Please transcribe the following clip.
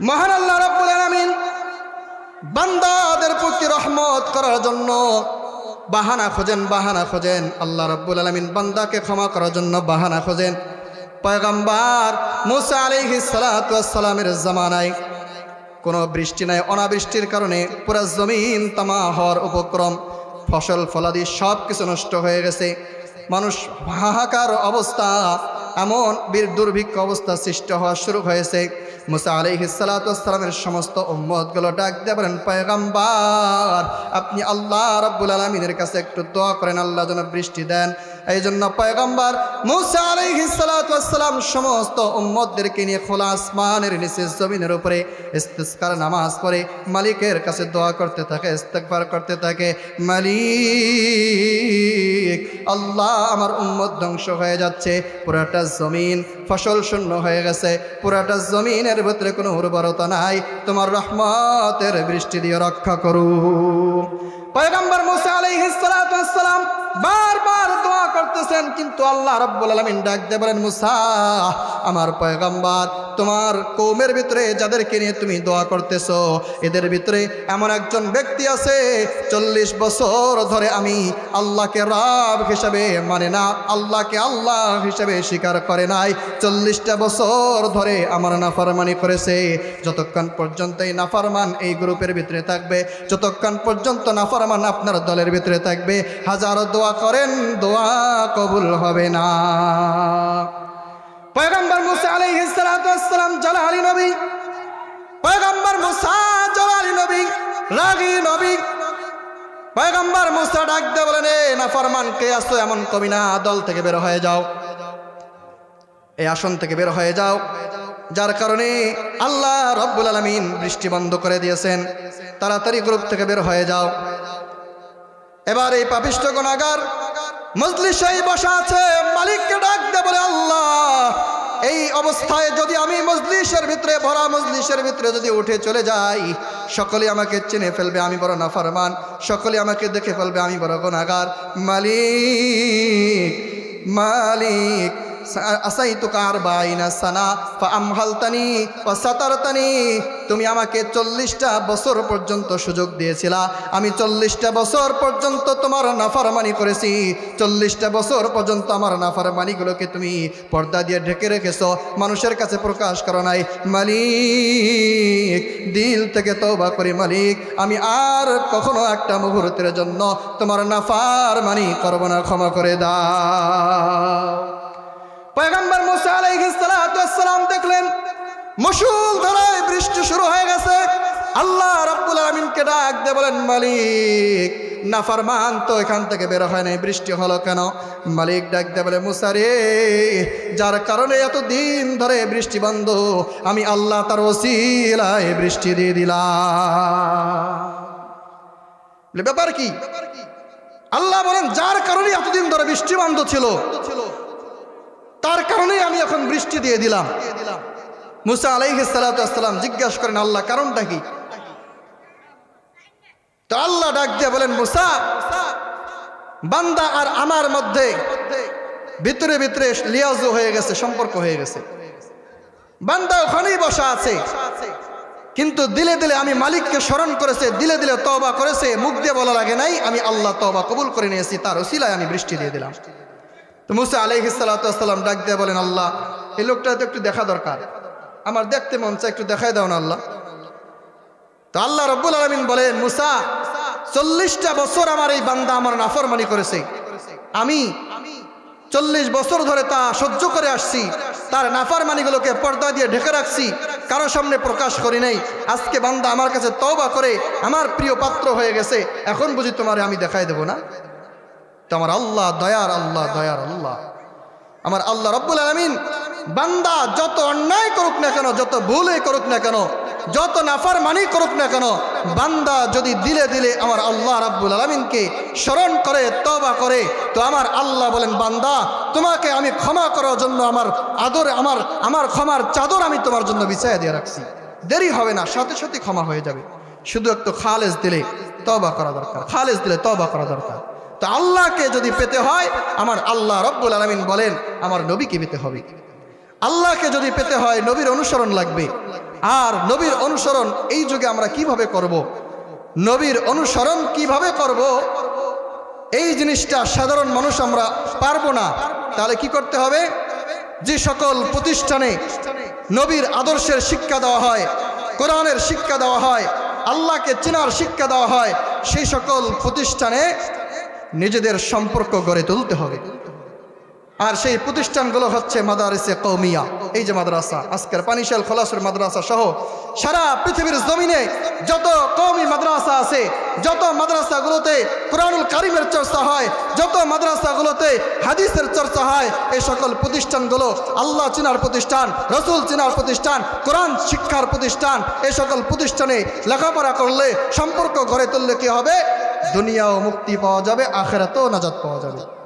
মহান আল্লাহ রাব্বুল আলামিন বান্দাদের প্রতি রহমত করার জন্য বাহানা খোঁজেন। আল্লাহ রাব্বুল আলামিন বান্দাকে ক্ষমা করার জন্য বাহানা খোঁজেন। পয়গম্বর মুসা আলাইহিস সালাতু ওয়াস সালামের জামানায় কোনো বৃষ্টি নাই, অনাবৃষ্টির কারণে পুরো জমিন তামা হওয়ার উপক্রম, ফসল ফলাদি সব কিছু নষ্ট হয়ে গেছে। মানুষ হাহাকার অবস্থা, এমন দুর্ভিক্ষ অবস্থা সৃষ্টি হওয়া শুরু হয়েছে। মুসা আলাইহিস সালাতু ওয়াস সালামের সমস্ত উম্মতগুলো ডাক দিয়ে বলেন, পয়গম্বর আপনি আল্লাহ রাব্বুল আলামিনের কাছে একটু দোয়া করেন, আল্লাহ যেন বৃষ্টি দেন। এই জন্য পয়গম্বর মুসা আলাইহিস সালাতু ওয়াস সালাম সমস্ত উম্মতদেরকে নিয়ে খোলা আসমানের নিচে জমিনের উপরে ইস্তিসকার নামাজ পড়ে মালিকের কাছে দোয়া করতে থাকে, ইস্তিগফার করতে থাকে। মালিক আল্লাহ, আমার উম্মত ধ্বংস হয়ে যাচ্ছে, পুরাটা জমিন ফসল শূন্য হয়ে গেছে, পুরাটা জমিনের ভিতরে কোনো উর্বরতা নাই, তোমার রহমতের বৃষ্টি দিয়ে রক্ষা করু। পয়গম্বর মুসা আলাইহিস সালাতু ওয়াস সালাম বারবার দোয়া করতেছেন, কিন্তু আল্লাহ রাব্বুল আলামিন ডাক দিয়ে বলেন, মুসা আমার পয়গম্বর, তোমার কওমের ভিতরে যাদেরকে নিয়ে তুমি দোয়া করতেছো এদের ভিতরে এমন একজন ব্যক্তি আছে 40 বছর ধরে আমি আল্লাহকে রব হিসাবে মানে না, আল্লাহকে আল্লাহ হিসাবে স্বীকার করে নাই, 40টা বছর ধরে আমার নাফরমানি করেছে। যতক্ষণ পর্যন্ত এই নাফরমান এই গ্রুপের ভিতরে থাকবে, যতক্ষণ পর্যন্ত নাফরমান আপনার দলের ভিতরে থাকবে, হাজারো দোয়া করেন, দোয়া কবুল হবে না। পয়গম্বর মুসা আলাইহিস সালাতু ওয়াস সালাম জালালি নবী, পয়গম্বর মুসা জালালি নবী, রাগী নবী। পয়গম্বর মুসা ডাক দিয়ে বলেন, এ নাফরমান কে আসো, এমন কবি না, দল থেকে বের হয়ে যাও, এই আসন থেকে বের হয়ে যাও। যার কারণে আল্লাহ রাব্বুল আলামিন বৃষ্টি বন্ধ করে দিয়েছেন, তাড়াতাড়ি গ্রুপ থেকে বের হয়ে যাও। এবার এই পাপিষ্ঠ গুনাহগার মজলিসেই বসা আছে, মালিককে ডাক দিয়ে বলে, আল্লাহ এই অবস্থায় যদি আমি মজলিসের ভিতরে, ভরা মজলিসের ভিতরে যদি উঠে চলে যাই, সকলে আমাকে চিনে ফেলবে আমি বড় নাফরমান, সকলে আমাকে দেখে ফেলবে আমি বড় গুনাহগার। মালিক মালিক আসাইতুকা 40 সানা ফাআমহালতানি ওয়া সাতারতানি, তুমি আমাকে 40টা বছর পর্যন্ত সুযোগ দিয়েছিলা, আমি 40টা বছর পর্যন্ত তোমার নাফরমানি করেছি, 40টা বছর পর্যন্ত আমার নাফরমানিগুলোকে তুমি পর্দা দিয়ে ঢেকে রেখেছো, মানুষের কাছে প্রকাশ করো নাই। মালিক দিল থেকে তওবা করি, মালিক আমি আর কখনো একটা মুহূর্তের জন্য তোমার নাফরমানি করব না, ক্ষমা করে দাও। পয়গম্বর মুসা আলাইহিস সালাতু ওয়াস সালাম দেখলেন মুষলধারায় বৃষ্টি শুরু হয়ে গেছে। আল্লাহ রাব্বুল আলামিনকে ডাক দিয়ে বলেন, মালিক নাফরমান তো এখান থেকে বের হয় নাই, বৃষ্টি হলো কেন? মালিক ডাক দিয়ে বলে, মুসা রে, যার কারণে এত দিন ধরে বৃষ্টি বন্ধ, আমি আল্লাহ তার ওসিলায় বৃষ্টি দিয়ে দিলাম। ব্যাপার কি? আল্লাহ বলেন, যার কারণে এতদিন ধরে বৃষ্টি বন্ধ ছিল, তার কারণেই আমি এখন বৃষ্টি দিয়ে দিলাম। মুসা আলাইহিস সালাতু ওয়াস সালাম জিজ্ঞাসা করেন, আল্লাহ কারণটা কি? তো আল্লাহ ডাক দিয়ে বলেন, মুসা বান্দা আর আমার মধ্যে ভিতরে ভিতরে লিয়াজু হয়ে গেছে, সম্পর্ক হয়ে গেছে। বান্দা ওখানেই বসা আছে, কিন্তু দিলে দিলে আমি মালিককে স্মরণ করেছে, দিলে দিলে তওবা করেছে, মুখ দিয়ে বলা লাগে নাই, আমি আল্লাহ তওবা কবুল করে নিয়েছি, তার ওসিলায় আমি বৃষ্টি দিয়ে দিলাম। তো মুসা আলাইহিস সালাতু ওয়াস সালাম ডাক দিয়ে বলেন, আল্লাহ এই লোকটা তো একটু দেখা দরকার, আমার দেখতে মন চায়, একটু দেখাই দাও না আল্লাহ। তো আল্লাহ রাব্বুল আলামিন বলেন, মুসা 40টা বছর আমার এই বান্দা আমার নাফরমানি করেছে, আমি 40 বছর ধরে তা সহ্য করে আসছি, তার নাফরমানিগুলোকে পর্দা দিয়ে ঢেকে রাখছি, কারো সামনে প্রকাশ করি নাই। আজকে বান্দা আমার কাছে তওবা করে আমার প্রিয় পাত্র হয়ে গেছে, এখন বুঝি তোমারে আমি দেখাই দেব না? তো আমার আল্লাহ দয়ার আল্লাহ, দয়ার আল্লাহ, আমার আল্লাহ রাব্বুল আলামিন বান্দা যত অন্যায় করুক না কেন, যত ভুলই করুক না কেন, যত নাফরমানি করুক না কেন, বান্দা যদি দিলে দিলে আমার আল্লাহ রাব্বুল আলামিনকে স্মরণ করে, তওবা করে, তো আমার আল্লাহ বলেন, বান্দা তোমাকে আমি ক্ষমা করার জন্য আমার আদরে আমার ক্ষমার চাদর আমি তোমার জন্য বিছায়া দিয়ে রাখছি, দেরি হবে না, সাথে সাথে ক্ষমা হয়ে যাবে। শুধু একটু খালেস দিলে তওবা করা দরকার, খালেস দিলে তওবা করা দরকার। তো আল্লাহকে যদি পেতে হয়, আমার আল্লাহ রাব্বুল আলামিন বলেন আমার নবীকে পেতে হবে। আল্লাহকে যদি পেতে হয় নবীর অনুসরণ লাগবে, আর নবীর অনুসরণ এই যুগে আমরা কিভাবে করব। নবীর অনুসরণ কিভাবে করব, এই জিনিসটা সাধারণ মানুষ আমরা পারবো না। তাহলে কি করতে হবে? যে সকল প্রতিষ্ঠানে নবীর আদর্শের শিক্ষা দেওয়া হয়, কোরআনের শিক্ষা দেওয়া হয়, আল্লাহকে চেনার শিক্ষা দেওয়া হয়, সেই সকল প্রতিষ্ঠানে নিজেদের সম্পর্ক গড়ে তুলতে হবে। আর সেই প্রতিষ্ঠানগুলো হচ্ছে মাদারিসে কওমিয়া। এই যে মাদ্রাসা, আজকের পানিশাল খোলাসুর মাদ্রাসা সহ সারা পৃথিবীর জমিনে যত কওমি মাদ্রাসা আছে, যত মাদ্রাসাগুলোতে কোরআনুল কারীমের চর্চা হয়, যত মাদ্রাসাগুলোতে হাদিসের চর্চা হয়, এই সকল প্রতিষ্ঠানগুলো আল্লাহ চিনার প্রতিষ্ঠান, রসুল চিনার প্রতিষ্ঠান, কোরআন শিক্ষার প্রতিষ্ঠান। এই সকল প্রতিষ্ঠানে লেখাপড়া করলে, সম্পর্ক গড়ে তুললে কি হবে? দুনিয়াও মুক্তি পাওয়া যাবে, আখিরাতেও নাজাত পাওয়া যাবে।